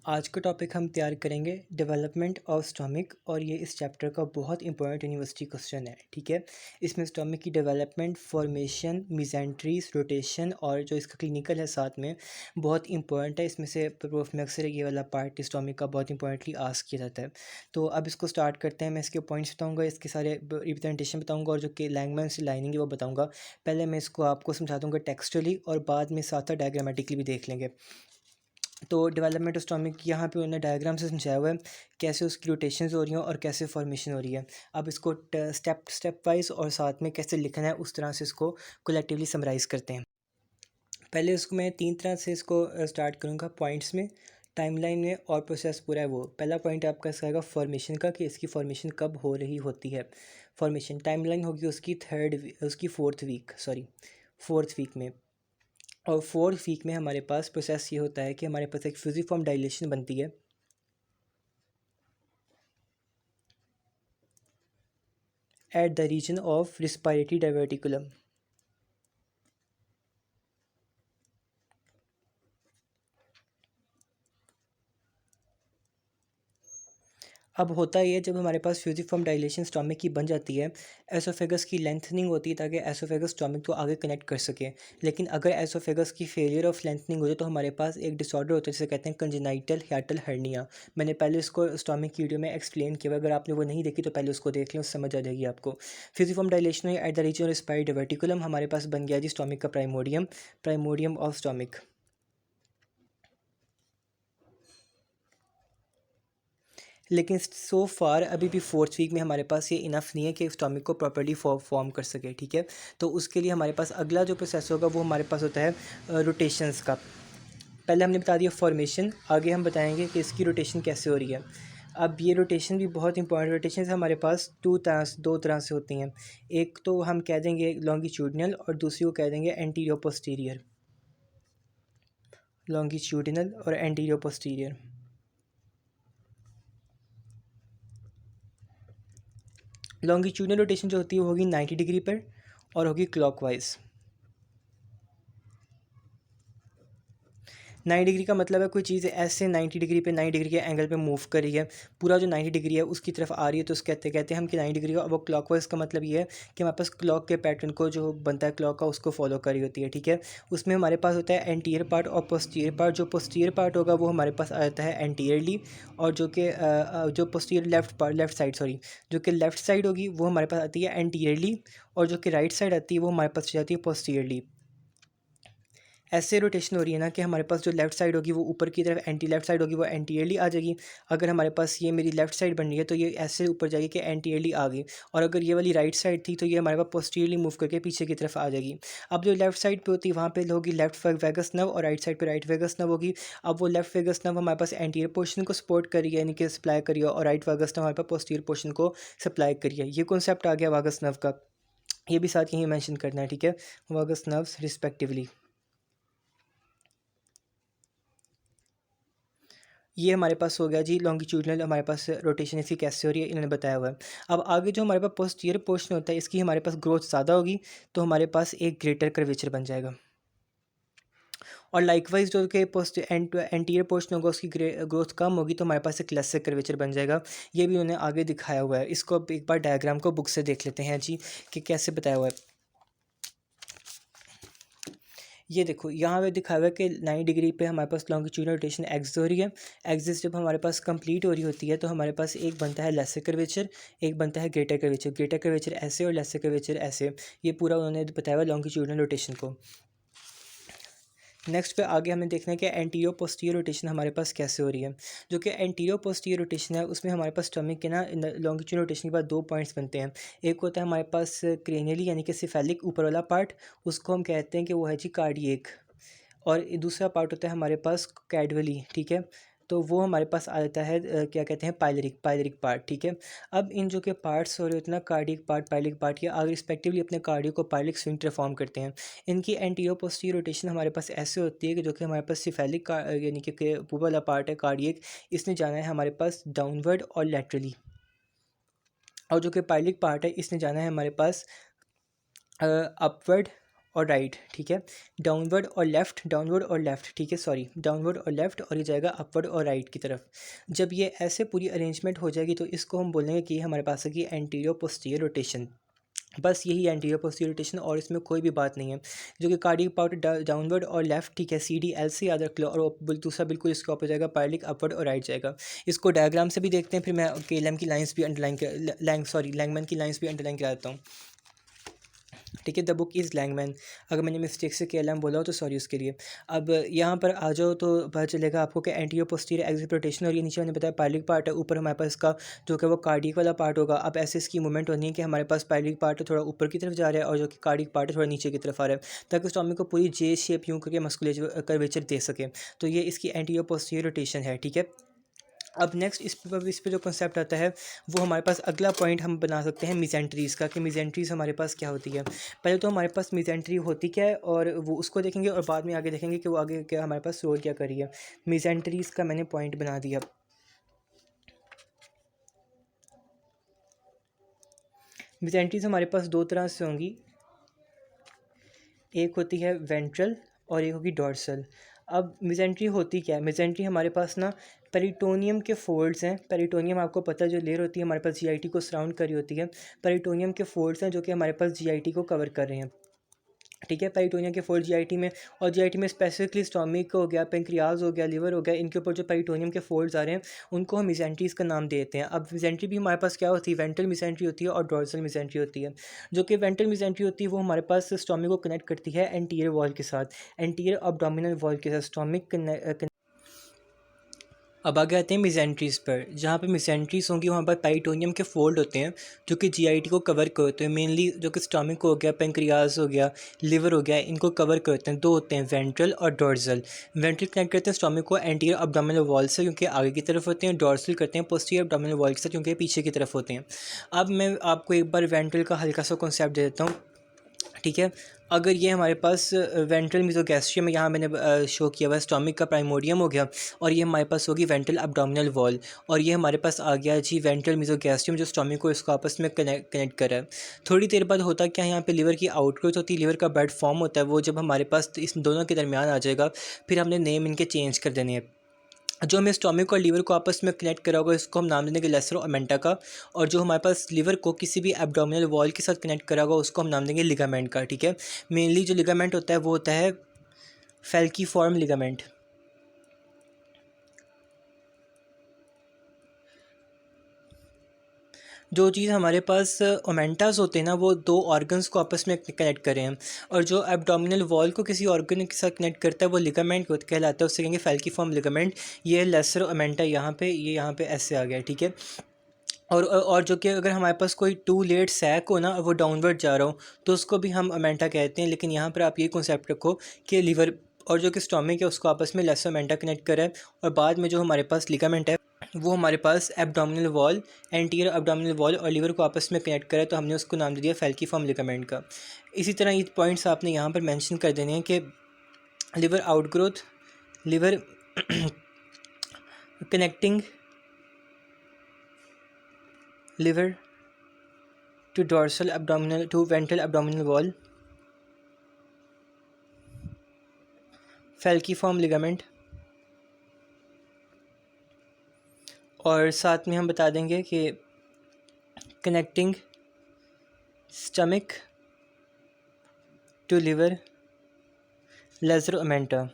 आज का टॉपिक हम तैयार करेंगे डेवलपमेंट ऑफ स्टोमिक और ये इस चैप्टर का बहुत इंपॉर्टेंट यूनिवर्सिटी क्वेश्चन है। ठीक है, इसमें स्टोमिक की डेवलपमेंट, फॉर्मेशन, मिजेंट्रीज, रोटेशन और जो इसका क्लिनिकल है साथ में बहुत इंपॉर्टेंट है। इसमें से प्रूफ में अक्सर ये वाला पार्ट स्टोमिक का बहुत इंपॉर्टेंटली आस्क किया जाता है। तो अब इसको स्टार्ट करते हैं। मैं इसके पॉइंट्स बताऊँगा, इसके सारे रिप्रेजेंटेशन बताऊँगा और जो कि लैंग्वेज लाइनिंग है वो बताऊँगा। पहले मैं इसको आपको समझा दूँगा टेक्सचुअली और बाद में साथ साथ डायग्रामेटिकली भी देख लेंगे। तो डेवलपमेंट स्टोमिक यहाँ पे उन्होंने डायग्राम से समझाया हुआ है कैसे उसकी रोटेशंस हो रही हैं और कैसे फॉर्मेशन हो रही है। अब इसको स्टेप स्टेप वाइज और साथ में कैसे लिखना है उस तरह से इसको कलेक्टिवली समराइज़ करते हैं। पहले इसको मैं तीन तरह से इसको स्टार्ट करूँगा, पॉइंट्स में, टाइमलाइन में और प्रोसेस पूरा है वो। पहला पॉइंट आपका इसका आएगा फॉर्मेशन का, कि इसकी फॉर्मेशन कब हो रही होती है। फॉर्मेशन टाइमलाइन होगी उसकी फोर्थ वीक में। और फोर्थ वीक में हमारे पास प्रोसेस ये होता है कि हमारे पास एक फ्यूजिफॉर्म डायलेशन बनती है at the region of respiratory diverticulum. अब होता ही है, जब हमारे पास फ्यूजिफॉर्म डायलेशन स्टोमिक की बन जाती है, एसोफेगस की लेंथनिंग होती है ताकि एसोफेगस स्टोमिक को आगे कनेक्ट कर सके। लेकिन अगर एसोफेगस की फेलियर ऑफ लेंथनिंग हो जाए तो हमारे पास एक डिसऑर्डर होता है जिसे कहते हैं कंजेनाइटल हियाटल हर्निया। मैंने पहले इसको स्टोमिक की वीडियो में एक्सप्लेन किया, अगर आपने वो नहीं देखी तो पहले उसको देख लें, उससे समझ आ जाएगी आपको। फ्यूजिफॉर्म डायलेशन में एट द रीजन ऑफ स्पाइड वर्टिकुलम हमारे पास बन गया जी स्टोमिक का प्राइमोडियम, प्राइमोडियम ऑफ स्टोमिक। लेकिन सो फार अभी भी फोर्थ वीक में हमारे पास ये इनफ नहीं है कि स्टोमिक को प्रॉपर्ली फॉर्म कर सके। ठीक है, तो उसके लिए हमारे पास अगला जो प्रोसेस होगा वो हमारे पास होता है रोटेशंस का। पहले हमने बता दिया फॉर्मेशन, आगे हम बताएंगे कि इसकी रोटेशन कैसे हो रही है। अब ये रोटेशन भी बहुत इंपॉर्टेंट, रोटेशन हमारे पास दो तरह से होती हैं। एक तो हम कह देंगे लॉन्गिट्यूडिनल और दूसरी को कह देंगे एंटीरियर पोस्टीरियर। लॉन्गिट्यूडिनल और एंटीरियर पोस्टीरियर। लॉन्गिट्यूडिनल रोटेशन जो होती है वो होगी 90 डिग्री पर और होगी क्लॉकवाइज। 90 डिग्री का मतलब है कोई चीज़ ऐसे 90 डिग्री पे 90 डिग्री के एंगल पे मूव कर रही है, पूरा जो 90 डिग्री है उसकी तरफ आ रही है, तो उसको कहते हैं हम कि 90 डिग्री का। वो क्लॉकवाइज का मतलब ये है कि हमारे पास क्लॉक के पैटर्न को जो बनता है क्लॉक का उसको फॉलो कर रही होती है। ठीक है, उसमें हमारे पास होता है एंटीरियर पार्ट और पोस्टीरियर पार्ट। जो पोस्टीरियर पार्ट होगा वो हमारे पास आ जाता है एंटीरियरली, और जो पोस्टीरियर जो कि लेफ्ट साइड होगी वो हमारे पास आती है एंटीरियरली, और जो कि राइट साइड आती है वो हमारे पास जाती है पोस्टीरियरली। ऐसे रोटेशन हो रही है ना कि हमारे पास जो लेफ्ट साइड होगी वो ऊपर की तरफ, एंटी लेफ्ट साइड होगी वो एंटीरियरली आ जाएगी। अगर हमारे पास ये मेरी लेफ्ट साइड बन रही है तो ये ऐसे ऊपर जाएगी कि एंटीरियरली आ गई, और अगर ये वाली राइट साइड थी तो ये हमारे पास पोस्टीरियरली मूव करके पीछे की तरफ आ जाएगी। अब जो लेफ्ट साइड पे होती है वहाँ पे होगी लेफ्ट वेगस नर्व और राइट साइड पे राइट वेगस नर्व होगी। अब वो लेफ्ट वेगस नर्व हमारे पास एंटीरियर पोर्शन को सपोर्ट करिए, यानी कि सप्लाई करिए, और राइट वेगस नर्व हमारे पास पोस्टीरियर पोर्शन को सप्लाई करिए। ये कॉन्सेप्ट आ गया वागस नर्व का, ये भी साथ यहीं मेंशन करना है। ठीक है, वागस नर्व्स रिस्पेक्टिवली। ये हमारे पास हो गया जी लॉन्गिट्यूडनल, हमारे पास रोटेशन इसकी कैसे हो रही है इन्होंने बताया हुआ है। अब आगे जो हमारे पास पोस्टीरियर पोर्शन होता है इसकी हमारे पास ग्रोथ ज़्यादा होगी, तो हमारे पास एक ग्रेटर कर्वेचर बन जाएगा। और लाइकवाइज जो कि पोस्ट एंटीरियर पोर्शन होगा उसकी ग्रोथ कम होगी, तो हमारे पास एक लेसर कर्वेचर बन जाएगा। ये भी उन्होंने आगे दिखाया हुआ है। इसको अब एक बार डायग्राम को बुक से देख लेते हैं जी कि कैसे बताया हुआ है। ये देखो यहाँ पे दिखा हुआ है कि 90 डिग्री पे हमारे पास लॉन्गिट्यूडनल रोटेशन एक्सिस हो रही है। एक्सिस जब हमारे पास कंप्लीट हो रही होती है तो हमारे पास एक बनता है लेसर कर्वेचर, एक बनता है ग्रेटर कर्वेचर। ग्रेटर कर्वेचर ऐसे और लेसर कर्वेचर ऐसे। ये पूरा उन्होंने बताया हुआ लॉन्गिट्यूडनल रोटेशन को। नेक्स्ट पे आगे हमें देखना है कि एंटीरियर पोस्टीरियर रोटेशन हमारे पास कैसे हो रही है। जो कि एंटीरियर पोस्टीरियर रोटेशन है उसमें हमारे पास स्टमक के ना लॉन्गिट्यूडनल रोटेशन के बाद दो पॉइंट्स बनते हैं। एक होता है हमारे पास क्रेनियली यानी कि सिफेलिक ऊपर वाला पार्ट, उसको हम कहते हैं कि वो है जी कार्डिएक। और दूसरा पार्ट होता है हमारे पास कैडवली। ठीक है, तो वो हमारे पास आ जाता है क्या कहते हैं पायलरिक पायलरिक पार्ट। ठीक है, अब इन जो के पार्ट्स हो रहे होते हैं ना कार्डिक पार्ट पायलरिक पार्ट, ये आगे रिस्पेक्टिवली अपने कार्डियो को पायलरिक स्फिंक्टर फॉर्म करते हैं। इनकी एंटीरियर पोस्टीरियर रोटेशन हमारे पास ऐसे होती है कि जो कि हमारे पास सिफेलिक यानी कि ऊपर वाला पार्ट है कार्डियक, इसने जाना है हमारे पास डाउनवर्ड और लैटरली, और जो कि पायलरिक पार्ट है इसने जाना है हमारे पास अपवर्ड और राइट, ठीक है, डाउनवर्ड और लेफ़्ट, डाउनवर्ड और लेफ़्ट, ठीक है, सॉरी, डाउनवर्ड और लेफ़्ट, और ये जाएगा अपवर्ड और राइट की तरफ। जब ये ऐसे पूरी अरेंजमेंट हो जाएगी तो इसको हम बोलेंगे कि हमारे पास है कि एंटीरियर पोस्टीरियर रोटेशन। बस यही एंटीरियर पोस्टीरियर रोटेशन, और इसमें कोई भी बात नहीं है। जो कि कार्डियक पार्ट डाउनवर्ड और लेफ्ट, ठीक है, सी डी एल से याद रख लो, और दूसरा बिल्कुल इसके ऊपर जाएगा, पैरेलल अपवर्ड और राइट जाएगा। इसको डायग्राम से भी देखते हैं, फिर मैं केएलएम की लाइंस भी लैंगमैन की लाइंस भी अंडरलाइन करा देता हूँ, ठीक है। द बुक इज़ लैंगमैन, अगर मैंने मिस्टेक से केएलएम बोला हो तो सॉरी उसके लिए। अब यहाँ पर आ जाओ तो पता चलेगा आपको कि एंटीरियर पोस्टीरियर एक्सिस रोटेशन, और ये नीचे मैंने बताया पैरेलल पार्ट है, ऊपर हमारे पास इसका जो कि वो कार्डियक वाला पार्ट होगा। अब ऐसे इसकी मूवमेंट होनी है कि हमारे पास पैरेलल पार्ट थोड़ा ऊपर की तरफ जा रहा है और जो कि कार्डियक पार्ट है थोड़ा नीचे की तरफ आ रहा है, ताकि स्टोमिक को पूरी जे शेप यूँ करके मस्कुलेचर कर्वेचर दे सके। तो ये इसकी एंटीरियर पोस्टीरियर रोटेशन है, ठीक है। अब नेक्स्ट इस पे जो कॉन्सेप्ट आता है वो हमारे पास अगला पॉइंट हम बना सकते हैं मिजेंट्रीज़ का, कि मिजेंट्रीज़ हमारे पास क्या होती है। पहले तो हमारे पास मिजेंट्री होती क्या है और वो उसको देखेंगे, और बाद में आगे देखेंगे कि वो आगे क्या हमारे पास रोल क्या कर रही है। मिजेंट्रीज़ का मैंने पॉइंट बना दिया। मिजेंट्रीज़ हमारे पास दो तरह से होंगी, एक होती है वेंट्रल और एक होगी डॉर्सल। अब मिजेंट्री होती क्या है, मिजेंट्री हमारे पास ना पेरिटोनियम के फोल्ड्स हैं। पेरिटोनियम आपको पता है जो लेयर होती है हमारे पास जीआईटी को सराउंड कर रही होती है, पेरिटोनियम के फोल्ड्स हैं जो कि हमारे पास जीआईटी को कवर कर रहे हैं, ठीक है। पेरिटोनियम के फोल्ड जीआईटी में, और जीआईटी में स्पेसिफिकली स्टोमिक हो गया, पेंक्रियाज हो गया, लिवर हो गया, इनके ऊपर जो पेरिटोनियम के फोल्ड्स आ रहे हैं उनको हम मिजेंट्रीज़ का नाम देते हैं। अब मिजेंट्री भी हमारे पास क्या होती है, वेंट्रल मिजेंट्री होती है और डॉर्सल मिजेंट्री होती है। जो कि वेंट्रल मिजेंट्री होती है वो हमारे पास स्टोमिक को कनेक्ट करती है एंटीरियर वॉल के साथ, एंटीरियर अब्डोमिनल वॉल के साथ स्टोमिक। अब आगे आते हैं मिजेंट्रीज़ पर। जहाँ पे मिजेंट्रीज़ होंगी वहाँ पर पेरिटोनियम के फोल्ड होते हैं जो कि जीआईटी को कवर करते हैं, मेनली जो कि स्टोमिक हो गया, पेंक्रियाज हो गया, लिवर हो गया, इनको कवर करते हैं। दो होते हैं, वेंट्रल और डॉर्सल। वेंट्रल कनेक्ट करते हैं स्टोमिक को एंटीरियर अब्डोमिनल वॉल से क्योंकि आगे की तरफ होते हैं, डॉर्सल करते हैं पोस्टीरियर अब्डोमिनल वॉल के साथ क्योंकि पीछे की तरफ होते हैं। अब मैं आपको एक बार वेंट्रल का हल्का सा कॉन्सेप्ट दे देता हूँ, ठीक है। अगर ये हमारे पास वेंट्रल मीजोगैस्ट्रियम, यहाँ मैंने शो किया हुआ स्टोमिक का प्राइमोडियम हो गया, और ये हमारे पास होगी वेंट्रल अब्डोमिनल वॉल, और ये हमारे पास आ गया जी वेंट्रल मीजोगैस्ट्रियम जो स्टोमिक को इसको आपस में कनेक्ट कर रहा है। थोड़ी देर बाद होता क्या है, यहाँ पे लिवर की आउटग्रोथ होती है, लिवर का बेड फॉर्म होता है, वो जब हमारे पास इस दोनों के दरमियान आ जाएगा फिर हमने नेम इनके चेंज कर देने हैं। जो हमें स्टोमिक और लीवर को आपस में कनेक्ट करा होगा इसको हम नाम देंगे लेसर ओमेंटा का, और जो हमारे पास लीवर को किसी भी एब्डोमिनल वॉल के साथ कनेक्ट करा होगा उसको हम नाम देंगे लिगामेंट का, ठीक है। मेनली जो लिगामेंट होता है वो होता है फैल्कीफॉर्म लिगामेंट। जो चीज़ हमारे पास ओमेंटास होते हैं ना वो दो ऑर्गन्स को आपस में कनेक्ट करें हैं, और जो एब्डोमिनल वॉल को किसी ऑर्गन के साथ कनेक्ट करता है वो लिगामेंट कहलाता है, उससे कहेंगे फैल्कीफॉर्म लिगामेंट। ये लेसर ओमेंटा यहाँ पे, ये यहाँ पे ऐसे आ गया, ठीक है। और जो कि अगर हमारे पास कोई टू लेट सैक हो ना और वो डाउनवर्ड जा रहा हो तो उसको भी हम ओमेंटा कहते हैं, लेकिन यहाँ पर आप ये कॉन्सेप्ट रखो कि लीवर और जो कि स्टोमिक है उसको आपस में लेसर ओमेंटा कनेक्ट करें, और बाद में जो हमारे पास लिगामेंट है वो हमारे पास abdominal wall, anterior abdominal wall और लीवर को आपस में कनेक्ट करा, तो हमने उसको नाम दे दिया फैल्कीफॉर्म लिगामेंट का। इसी तरह ये पॉइंट्स आपने यहाँ पर मेंशन कर देने हैं कि liver outgrowth, liver connecting liver to dorsal abdominal to ventral abdominal wall, falciform ligament, और साथ में हम बता देंगे कि connecting stomach to liver, lesser omenta.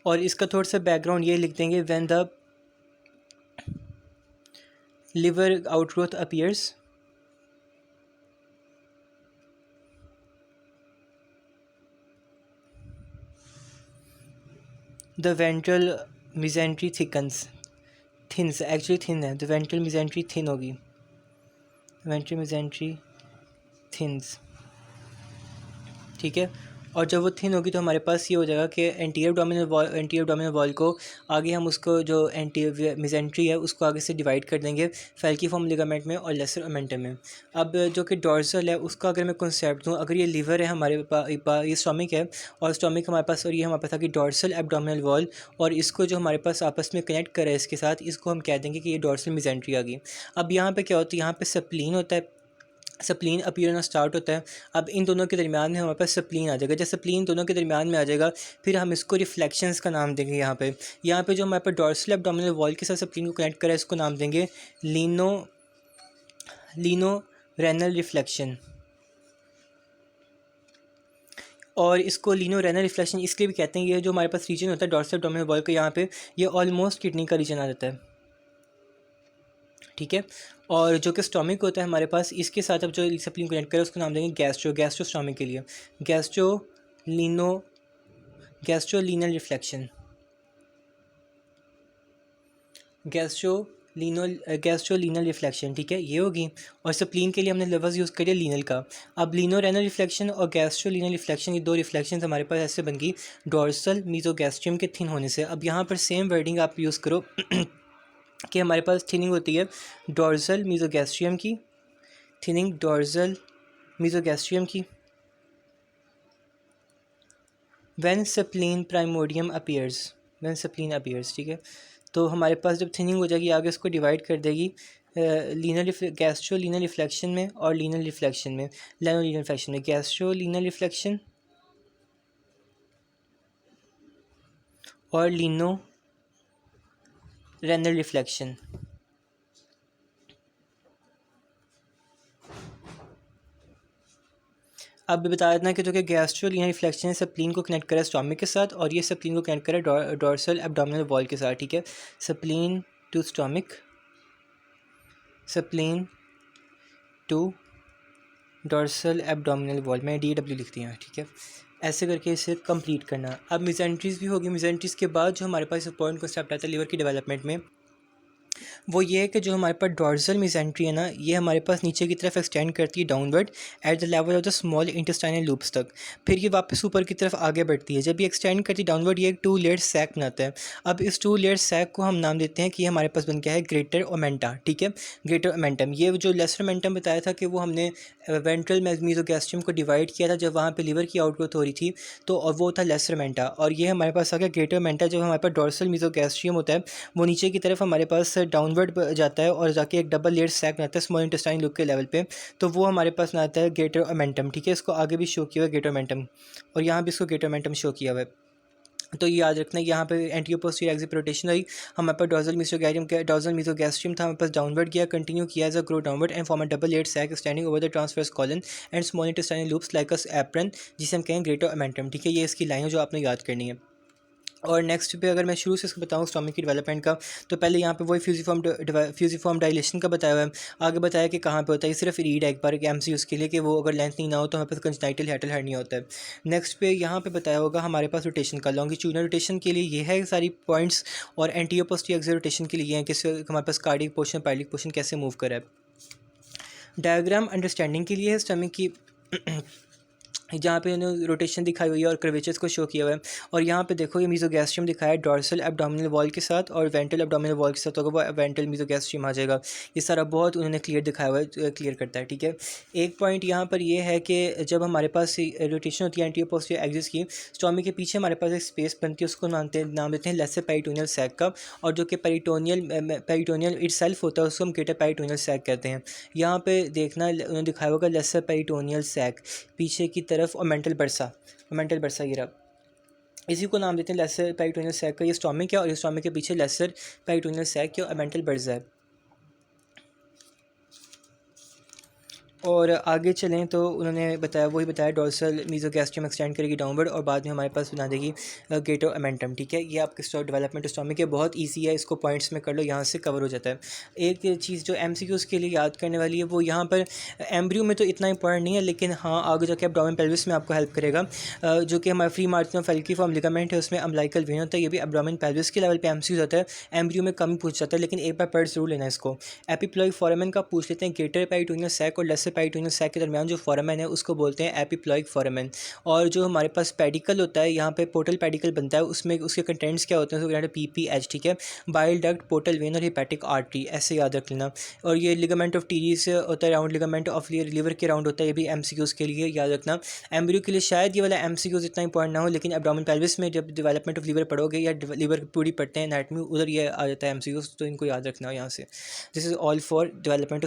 और इसका थोड़ा सा बैकग्राउंड ये लिख देंगे, when the liver outgrowth appears, the ventral mesentery thins, actually thin है, the ventral mesentery thin होगी, ventral mesentery thins, ठीक है। और जब वो थिन होगी तो हमारे पास ये हो जाएगा कि एंटीरियर एब्डोमिनल वॉल को आगे हम उसको जो एंटीरियर मिजेंट्री है उसको आगे से डिवाइड कर देंगे फैल्कीफॉर्म लिगामेंट में और लेसर ओमेंटम में। अब जो कि डॉर्सल है उसका अगर मैं कॉन्सेप्ट दूँ, अगर ये लीवर है हमारे पास, ये स्टोमिक है और स्टोमिक हमारे पास, और ये हमारे पास था कि डॉर्सल एब्डोमिनल वॉल, और इसको जो हमारे पास आपस में कनेक्ट करे इसके साथ, इसको हम कह देंगे कि ये डॉर्सल मिजेंट्री आ गई। अब यहाँ पर क्या होता है, यहाँ पर स्प्लीन होता है, स्प्लीन अपीयर होना स्टार्ट होता है। अब इन दोनों के दरमियान में हमारे पास स्प्लीन आ जाएगा। जब स्प्लीन दोनों के दरमियान में आ जाएगा फिर हम इसको रिफ्लेक्शंस का नाम देंगे। यहाँ पे जो हमारे पास डॉर्सल एब्डोमिनल वॉल के साथ स्प्लीन को कनेक्ट करा है इसको नाम देंगे लीनो रेनल रिफ्लेक्शन। और इसको लीनो रेनल रिफ्लेक्शन इसलिए भी कहते हैं, ये जो हमारे पास रीजन होता है डॉर्सल एब्डोमिनल वॉल का, यहाँ पे ये ऑलमोस्ट किडनी का रीजन आ जाता है, ठीक है। और जो कि स्टोमिक होता है हमारे पास, इसके साथ अब जो स्प्लीन कनेक्ट करें उसको नाम देंगे गैस्ट्रोस्टोमिक के लिए गैस्ट्रोलीनल रिफ्लेक्शन गैस्ट्रोलीनल रिफ्लेक्शन, ठीक है, ये होगी। और स्प्लीन के लिए हमने लफ्ज़ यूज़ करिए लीनल का। अब लीनो रेनल रिफ्लेक्शन और गैस्ट्रोलीनल रिफ्लेक्शन, ये दो रिफ्लेक्शन हमारे पास ऐसे बन गई डॉर्सल मीजोगैस्ट्रियम के थिन होने से। अब यहाँ पर सेम वर्डिंग आप यूज़ करो कि हमारे पास थिनिंग होती है डॉर्सल मीजोगैस्ट्रियम की, थिनिंग डॉर्सल मीजोगैस्ट्रियम की व्हेन स्प्लीन प्राइमोडियम अपीयर्स, ठीक है। तो हमारे पास जब थिनिंग हो जाएगी आगे इसको डिवाइड कर देगी गैस्ट्रोलीनल रिफ्लेक्शन में और लीनल रिफ्लेक्शन में, लैनोलीनल रिफ्लेक्शन में, गैस्ट्रोलीनल रिफ्लेक्शन और लीनो रेनल रिफ्लेक्शन। अब बता देना कि जो कि गैस्ट्रोलीनल रिफ्लेक्शन स्प्लीन को कनेक्ट करा स्टोमिक के साथ और ये स्प्लीन को कनेक्ट करा डॉर्सल एब्डोमिनल वॉल के साथ, ठीक है। Spleen to stomach, spleen to dorsal abdominal wall, मैं DW लिख दिया, ठीक है। ऐसे करके इसे कंप्लीट करना। अब मिजेंट्रीज भी होगी। मिजेंट्रीज के बाद जो हमारे पास इंपॉर्टेंट कॉन्सेप्ट आता है लिवर की डेवलपमेंट में, वो ये है कि जो हमारे पास डॉर्सल मिजेंट्री है ना, ये हमारे पास नीचे की तरफ एक्सटेंड करती है downward at the level of the small intestinal loops तक, फिर ये वापस ऊपर की तरफ आगे बढ़ती है। जब ये एक्सटेंड करती है डाउनवर्ड, ये एक 2 लेयर सैक बनाता है। अब इस 2 लेयर सैक को हम नाम देते हैं कि ये हमारे पास बन गया है ग्रेटर ओमेंटा, ठीक है, ग्रेटर ओमेंटम। ये जो लेसर ओमेंटम बताया था कि वो हमने वेंट्रल मीजोगैस्ट्रियम को डिवाइड किया था जब वहाँ पे लिवर की आउटग्रोथ हो रही थी, तो और वो था लेसर ओमेंटा। और ये हमारे पास आ गया ग्रेटर ओमेंटा। जब हमारे पास डॉर्सल मीजोगैस्ट्रियम होता है वो नीचे की तरफ हमारे पास डाउनवर्ड जाता है और जाके एक डबल लेयर सैक बनाता है स्मॉल इंटेस्टाइन लूप के लेवल पे, तो वो हमारे पास बनाता है ग्रेटर ओमेंटम, ठीक है। इसको आगे भी शो किया हुआ है ग्रेटर ओमेंटम और यहाँ भी इसको ग्रेटर ओमेंटम शो किया हुआ है। तो ये याद रखना है, यहाँ पे एंटीरियर पोस्टीरियर एक्सिस रोटेशन हुई, हमारे पास डॉर्सल मीजोगैस्ट्रियम था, हमारे पास डाउनवर्ड गया, कंटिन्यू किया as a grow downward and form a double layer sac standing over the transverse colon and small intestinal loops like a apron, जिसे हम कहें ग्रेटर ओमेंटम, ठीक है। ये इसकी लाइन है जो आपने याद करनी है। और नेक्स्ट पे अगर मैं शुरू से इसको बताऊँ स्टोमिक की डेवलपमेंट का, तो पहले यहाँ पे वही फ्यूजिफॉर्म डायलेशन का बताया हुआ है। आगे बताया कि कहाँ पे होता है, सिर्फ रीड है एक बार MCUs के लिए कि वो अगर लेंथ नहीं ना हो तो हमारे पास कंजनाइटल हेटल हर्निया होता है। नेक्स्ट पे यहाँ पे बताया होगा हमारे पास रोटेशन का, लॉन्गिट्यूडनल रोटेशन के लिए ये है सारी पॉइंट्स, और एंटीरियर पोस्टीरियर एक्सियल रोटेशन के लिए है कि हमारे पास कार्डिक पोर्शन पैरालिक पोर्शन कैसे मूव करा है। डायग्राम अंडरस्टैंडिंग के लिए है स्टोमिक की जहाँ पे उन्होंने रोटेशन दिखाई हुई है और कर्वेचर्स को शो किया हुआ है। और यहाँ पे देखो ये मीजोगैस्ट्रियम दिखाया है डॉर्सल एब्डोमिनल वॉल के साथ और वेंट्रल एब्डोमिनल वॉल के साथ, तो वो वेंट्रल मीजोगैस्ट्रियम आ जाएगा। ये सारा बहुत उन्होंने क्लियर दिखाया हुआ है, क्लियर करता है, ठीक है। एक पॉइंट यहाँ पर ये है कि जब हमारे पास रोटेशन होती है एंटीरियर पोस्टीरियर एक्सिस की, स्टोमिक के पीछे हमारे पास एक स्पेस बनती है, उसको नाम देते हैं लेसर पेरिटोनियल सैक का, और जो कि पेरिटोनियल इटसेल्फ होता है उसको हम ग्रेटर पेरिटोनियल सैक कहते हैं। यहाँ पे देखना उन्होंने दिखाया होगा लेसर पेरिटोनियल सैक पीछे की तरफ और मेंटल बरसा ये रहा, इसी को नाम देते हैं लेसर पेरिटोनियल सैक का। ये स्टोमिक है और इस स्टोमिक के पीछे लेसर पेरिटोनियल सैक और मेंटल बर्सा है। और आगे चलें तो उन्होंने वही बताया डॉर्सल मीजोगैस्ट्रियम एक्सटेंड करेगी डाउनवर्ड और बाद में हमारे पास बना देगी ग्रेटर ओमेंटम, ठीक है। ये आपके डेवलपमेंट स्टोमिक है, बहुत इजी है, इसको पॉइंट्स में कर लो, यहाँ से कवर हो जाता है। एक चीज़ जो MCQs के लिए याद करने वाली है वो यहाँ पर एम्ब्रियो में तो इतना इंपॉर्टेंट नहीं है, लेकिन हाँ आगे जाके एब्डोमेन पेल्विस में आपको हेल्प करेगा। जो कि हमारा फ्री मार्जिन फैल्किफॉर्म लिगामेंट है उसमें अम्बिलिकल वेन होता है, ये भी एब्डोमेन पेल्विस के लेवल पे MCQs होता है। एम्ब्रियो में कम पूछ जाता है, लेकिन एक बार पढ़ जरूर लेना इसको। एपिप्लॉइक फोरामेन का पूछ लेते हैं, ग्रेटर पेरिटोनियल सैक और लेसर पेरिटोनियल सैक के दरमियान जो फोरामेन है उसको बोलते हैं एपिप्लॉइक फोरामेन। और जो हमारे पास पेडिकल होता है, यहाँ पे पोर्टल पेडिकल बनता है, उसमें उसके कंटेंट्स क्या होते हैं, उसको PPH, ठीक है, बाइल डक्ट, पोर्टल वेन और हिपैटिक आर्टरी, ऐसे याद रख लेना। और ये लिगामेंट ऑफ टीरीज होता है, राउंड लिगामेंट ऑफ लिवर के राउंड होता है, ये भी MCQs के लिए याद रखना। एम्ब्रियो के लिए शायद ये वाला MCQs इतना इंपॉर्टेंट ना हो, लेकिन एब्डोमेन पेल्विस में जब डेवलपमेंट ऑफ लिवर पढ़ोगे या लिवर पूरी पढ़ते हैं एनाटमी, उधर ये आ जाता है MCQs, तो इनको याद रखना यहाँ से। This is all for development